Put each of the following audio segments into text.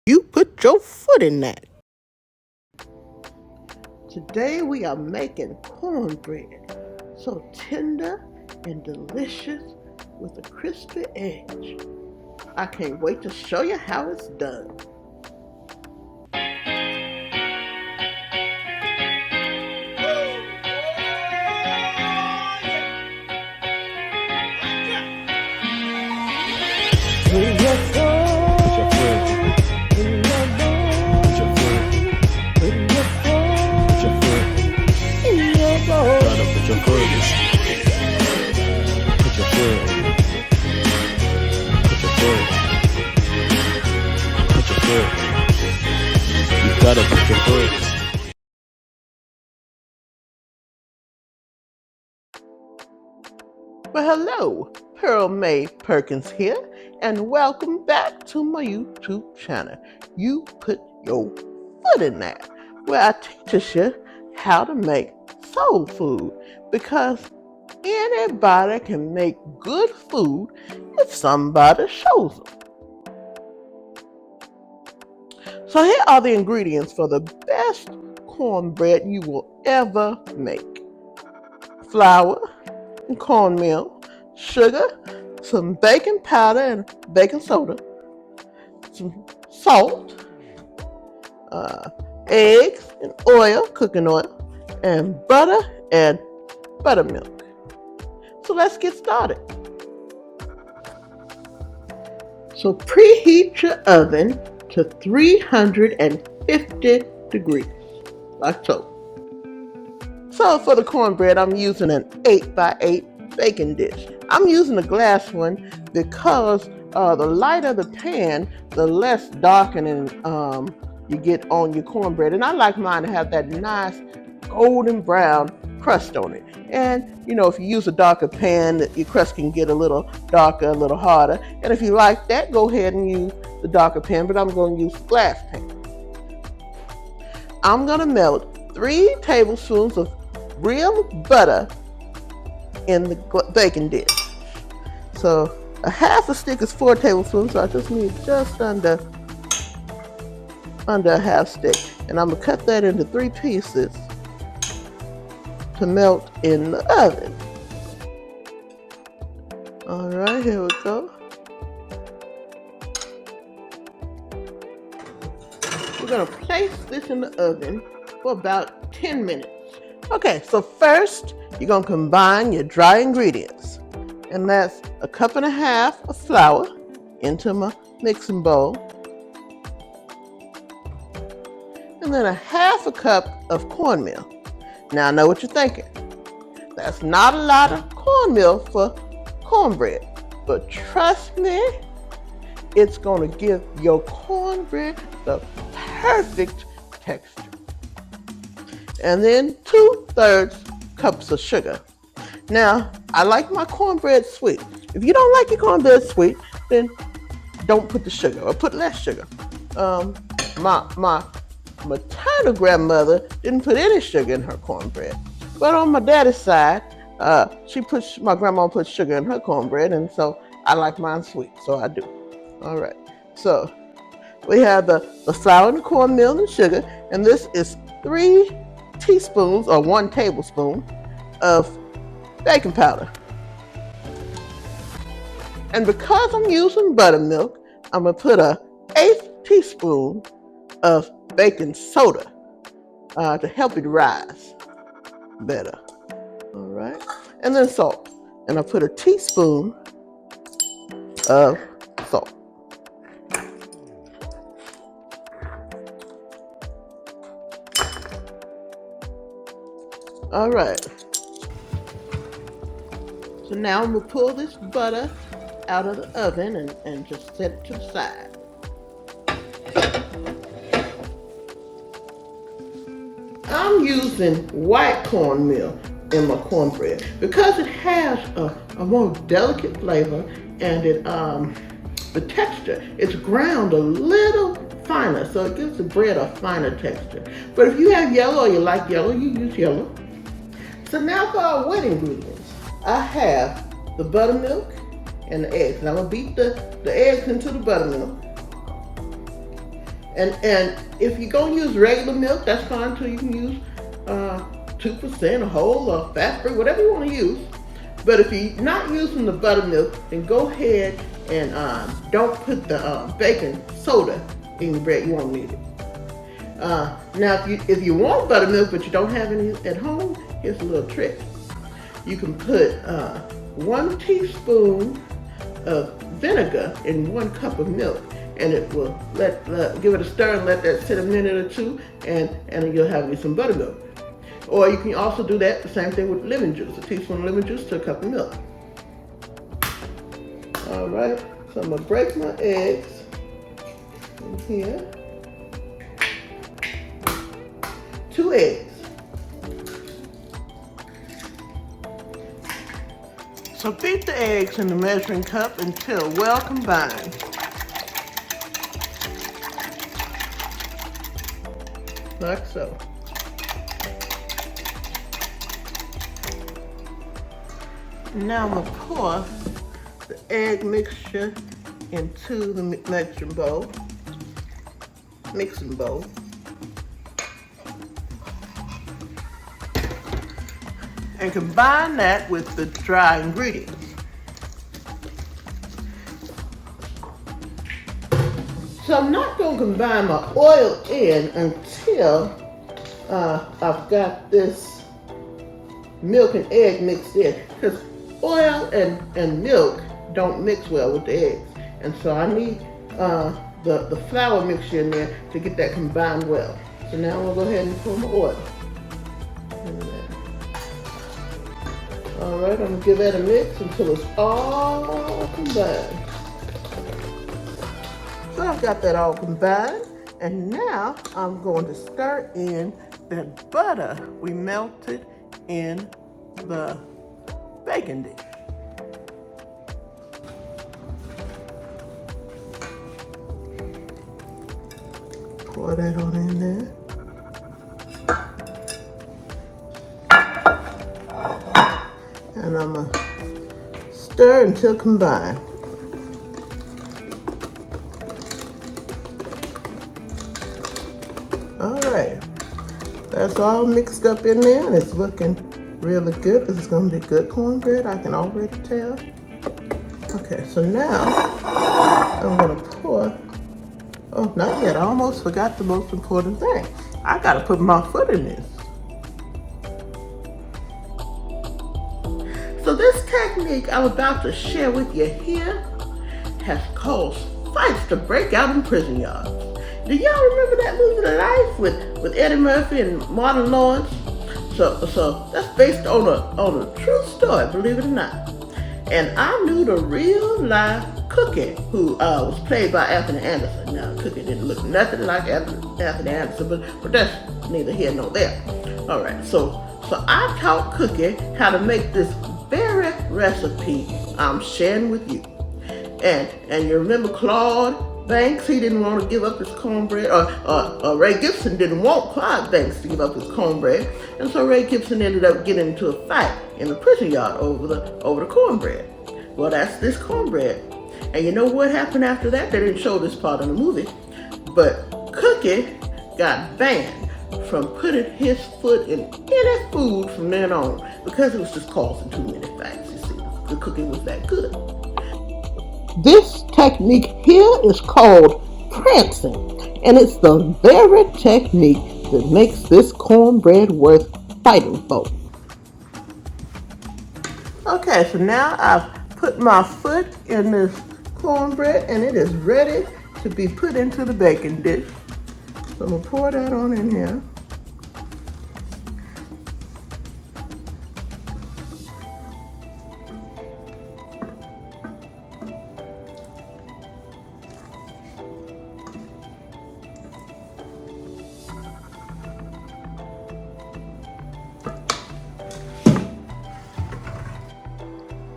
You put your foot in that. Today we are making cornbread, so tender and delicious with a crispy edge. I can't wait to show you how it's done. You gotta put your foot. Well, hello, Pearl May Perkins here, and welcome back to my YouTube channel. You put your foot in that, where I teach you how to make soul food, because anybody can make good food if somebody shows them. So here are the ingredients for the best cornbread you will ever make. Flour and cornmeal, sugar, some baking powder and baking soda, some salt, eggs and oil, cooking oil, and butter and buttermilk. So let's get started. So preheat your oven to 350 degrees, like so. So for the cornbread, I'm using an 8x8 baking dish. I'm using a glass one because the lighter the pan, the less darkening you get on your cornbread. And I like mine to have that nice golden brown crust on it. And you know, if you use a darker pan, your crust can get a little darker, a little harder. And if you like that, go ahead and use the darker pan, but I'm going to use glass pan. I'm going to melt 3 tablespoons of real butter in the baking dish. So a half a stick is 4 tablespoons, so I just need just under a half stick. And I'm going to cut that into 3 pieces to melt in the oven. All right, here we go. We're going to place this in the oven for about 10 minutes. Okay, so first you're going to combine your dry ingredients. And that's 1.5 cups of flour into my mixing bowl. And then 1/2 cup of cornmeal. Now I know what you're thinking. That's not a lot of cornmeal for cornbread. But trust me, it's going to give your cornbread the perfect texture. And then 2/3 cups of sugar. Now, I like my cornbread sweet. If you don't like your cornbread sweet, then don't put the sugar or put less sugar. My maternal grandmother didn't put any sugar in her cornbread. But on my daddy's side, my grandma puts sugar in her cornbread, and so I like mine sweet, so I do. All right, so we have the flour and the cornmeal and sugar, and this is 3 teaspoons or 1 tablespoon of baking powder. And because I'm using buttermilk, I'm gonna put a 1/8 teaspoon of baking soda to help it rise better. All right, and then salt. And I put a teaspoon of salt. All right. So now I'm going to pull this butter out of the oven and just set it to the side. I'm using white cornmeal in my cornbread because it has a more delicate flavor, and the texture, it's ground a little finer, so it gives the bread a finer texture. But if you have yellow or you like yellow, you use yellow. So now for our wet ingredients. I have the buttermilk and the eggs. And I'm going to beat the eggs into the buttermilk. And if you're gonna use regular milk, that's fine too. You can use 2% whole or fat free, whatever you want to use. But if you're not using the buttermilk, then go ahead and don't put the baking soda in your bread. You won't need it. Now, if you want buttermilk but you don't have any at home, here's a little trick. You can put 1 teaspoon of vinegar in 1 cup of milk, and it will give it a stir and let that sit a minute or two, and you'll have you some buttermilk. Or you can also do that, the same thing with lemon juice, a teaspoon of lemon juice to a cup of milk. All right, so I'm gonna break my eggs in here. 2 eggs. So beat the eggs in the measuring cup until well combined. Like so. Now I'm going to pour the egg mixture into the mixing bowl. And combine that with the dry ingredients. So I'm not going to combine my oil in until I've got this milk and egg mixed in, because oil and milk don't mix well with the eggs, and so I need the flour mixture in there to get that combined well. So now we'll go ahead and pour my oil in there. All right, I'm gonna give that a mix until it's all combined. So I've got that all combined, and now I'm going to stir in that butter we melted in the baking dish. Pour that on in there. And I'm going to stir until combined. All right, that's all mixed up in there, and it's looking really good. This is going to be good cornbread, I can already tell. Okay, so now I'm going to pour. Oh, not yet. I almost forgot the most important thing. I got to put my foot in this. So this technique I'm about to share with you here has caused fights to break out in prison yards. Do y'all remember that movie The Life with Eddie Murphy and Martin Lawrence? So that's based on a true story, believe it or not. And I knew the real life Cookie, who was played by Anthony Anderson. Now, Cookie didn't look nothing like Anthony Anderson, but that's neither here nor there. All right, so I taught Cookie how to make this very recipe I'm sharing with you. And you remember Claude Banks? He didn't want to give up his cornbread, or Ray Gibson didn't want Claude Banks to give up his cornbread, and so Ray Gibson ended up getting into a fight in the prison yard over the cornbread. Well, that's this cornbread. And you know what happened after that? They didn't show this part in the movie, but Cookie got banned from putting his foot in any food from then on because it was just causing too many fights. You see, the cookie was that good. This technique here is called prancing, and it's the very technique that makes this cornbread worth fighting for. Okay, so now I've put my foot in this cornbread, and it is ready to be put into the baking dish. So I'm going to pour that on in here.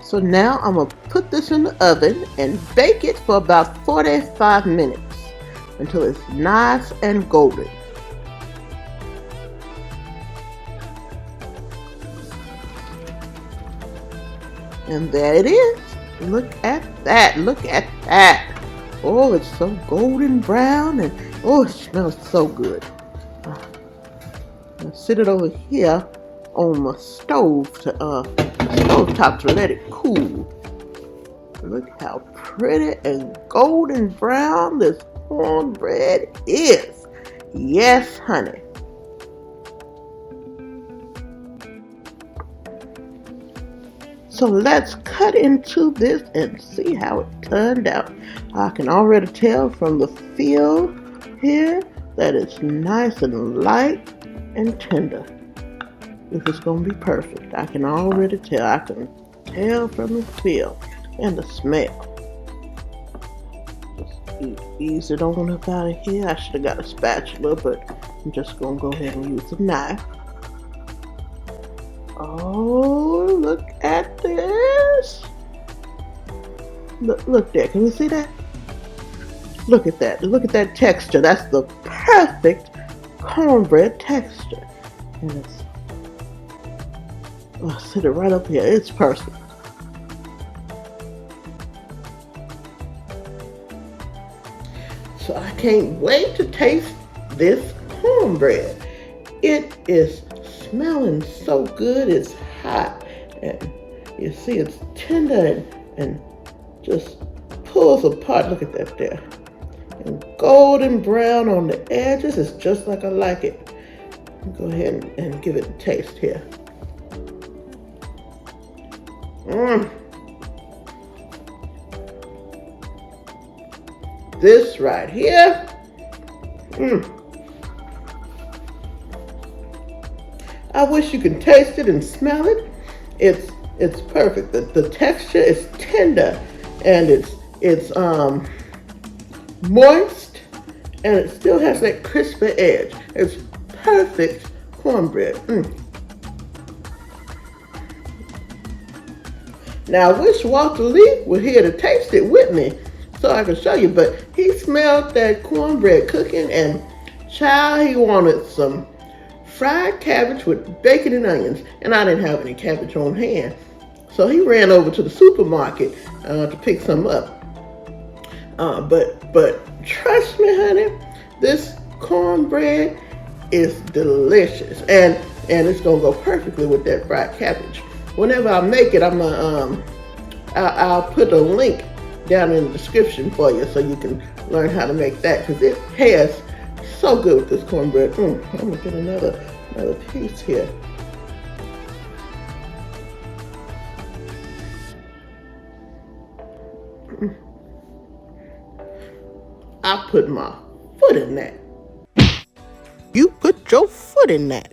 So now I'm going to put this in the oven and bake it for about 45 minutes until it's nice and golden. And there it is. Look at that. Look at that. Oh, it's so golden brown, and oh, it smells so good. I'll sit it over here on my stove stove top to let it cool. Look how pretty and golden brown this cornbread is. Yes, honey. So let's cut into this and see how it turned out. I can already tell from the feel here that it's nice and light and tender. This is going to be perfect. I can already tell. I can tell from the feel and the smell. Just ease it on up out of here. I should have got a spatula, but I'm just going to go ahead and use a knife. Oh, look at this. Look there. Can you see that? Look at that. Look at that texture. That's the perfect cornbread texture. And it's, I'll sit it right up here. It's perfect. So I can't wait to taste this cornbread. It is smelling so good. It's hot, and you see it's tender and just pulls apart. Look at that there. And golden brown on the edges. It's just like I like it. Go ahead and give it a taste here. This right here. I wish you could taste it and smell it. It's perfect. The texture is tender, and it's moist, and it still has that crispy edge. It's perfect cornbread. Now I wish Walter Lee were here to taste it with me so I could show you, but he smelled that cornbread cooking, and child, he wanted some fried cabbage with bacon and onions, and I didn't have any cabbage on hand. So he ran over to the supermarket to pick some up. But trust me, honey, this cornbread is delicious, and it's gonna go perfectly with that fried cabbage. Whenever I make it, I'll put a link down in the description for you so you can learn how to make that, because it pairs so good with this cornbread. I'm gonna get another piece here. I put my foot in that. You put your foot in that.